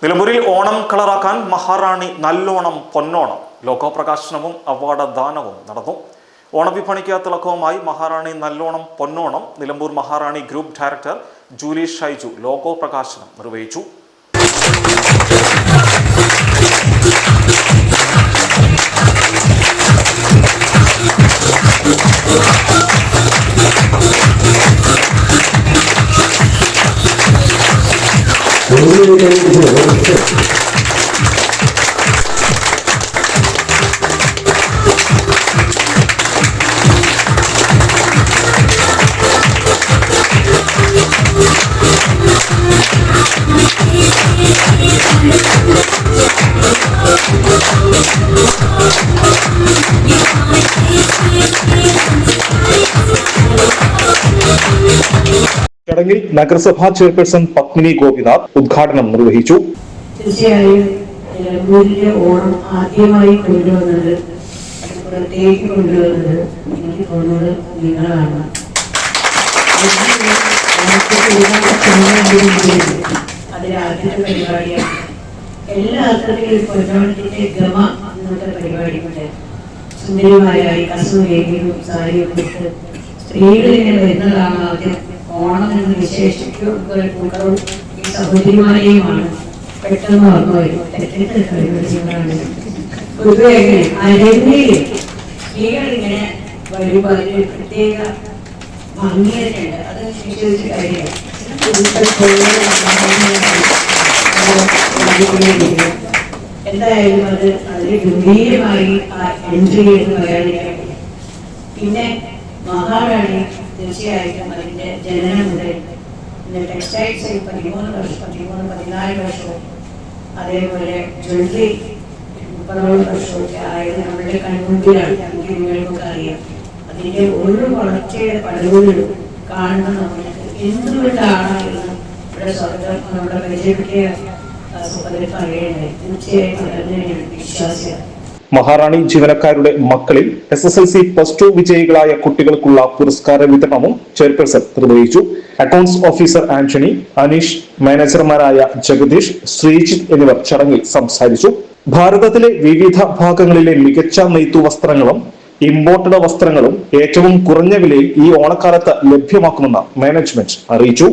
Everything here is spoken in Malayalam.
നിലമ്പൂരിൽ ഓണം കളറാക്കാൻ മഹാറാണി നല്ലോണം പൊന്നോണം ലോഗോ പ്രകാശനവും അവാർഡ് ദാനവും നടന്നു. ഓണവിപണിക്ക് തിളക്കവുമായി മഹാറാണി നല്ലോണം പൊന്നോണം Nilambur Maharani group director Julie Shaiju logo പ്രകാശനം നിർവഹിച്ചു. ചടങ്ങിൽ നഗരസഭാ ചെയർപേഴ്സൺ പത്മിനി ഗോപിനാഥ് ഉദ്ഘാടനം നിർവഹിച്ചു. തീർച്ചയായും നിലമ്പൂരിലെ ഓണം ആദ്യമായി കൊണ്ടുവന്നത് പുറത്തേക്ക് കൊണ്ടുവന്നത് എനിക്ക് തോന്നുന്നത് നിങ്ങളാണ്. അതിൽ ആദ്യത്തെ പരിപാടിയാണ്. എല്ലാ അർത്ഥത്തിലും പൊന്നോണത്തിന്റെ ഗമ എന്നത്തെ പരിപാടിയുണ്ട്. സുന്ദരിമാരായ കസൂരിയും സാരിയൊക്കെ ഇട്ട് സ്ത്രീകളിങ്ങനെ വരുന്നതാണ് ആദ്യം. ഓണം എന്ന് വിശേഷിക്കും ഈ സഹോദരിമാരെയുമാണ് പെട്ടെന്ന് ഓർമ്മ വരും. തെറ്റിന്റെ കഴിവുകളാണ് പൊതുവെ അരങ്ങയിൽ സ്ത്രീകളിങ്ങനെ വരുമ്പോൾ അതിന് പ്രത്യേക ഭംഗിയൊക്കെയുണ്ട്. അത് വിശ്വസിച്ച കാര്യമാണ്. എന്തായാലും അതിൽ ഗംഭീരമായി ആ എൻട്രി എന്ന് പറയാതിരിക്കാൻ. പിന്നെ മഹാറാണി തീർച്ചയായിട്ടും അതിന്റെ ജനനം മുതൽ ടെക്സ്റ്റൈൽസ് 14 വർഷവും അതേപോലെ ജ്വല്ലറി 30 വർഷമൊക്കെ ആയത് നമ്മളുടെ കൺമുമ്പിലാണ്. നമുക്ക് നിങ്ങൾക്കൊക്കെ അറിയാം. അതിന്റെ ഓരോ വളർച്ചയുടെ പടവുകളും കാണുന്ന നമ്മൾക്ക് എന്തുകൊണ്ടാണ് എന്ന് ഇവിടെ സ്വർഗം നമ്മുടെ പരിചയപ്പെട്ട സുഖത്തിൽ പറയേണ്ടത്. തീർച്ചയായിട്ടും അതിനെയാണ് വിശ്വാസിയാണ്. മഹാറാണി ജീവനക്കാരുടെ മക്കളിൽ SSLC +2 വിജയികളായ കുട്ടികൾക്കുള്ള പുരസ്കാര വിതരണവും ചെയർപേഴ്സൺ നിർവഹിച്ചു. അക്കൗണ്ട്സ് ഓഫീസർ ആന്റണി, അനീഷ്, മാനേജർമാരായ ജഗദീഷ്, ശ്രീജിത്ത് എന്നിവർ ചടങ്ങിൽ സംസാരിച്ചു. ഭാരതത്തിലെ വിവിധ ഭാഗങ്ങളിലെ മികച്ച നെയ്ത്തു വസ്ത്രങ്ങളും ഇമ്പോർട്ടഡ് വസ്ത്രങ്ങളും ഏറ്റവും കുറഞ്ഞ വിലയിൽ ഈ ഓണക്കാലത്ത് ലഭ്യമാക്കുമെന്ന് മാനേജ്മെന്റ് അറിയിച്ചു.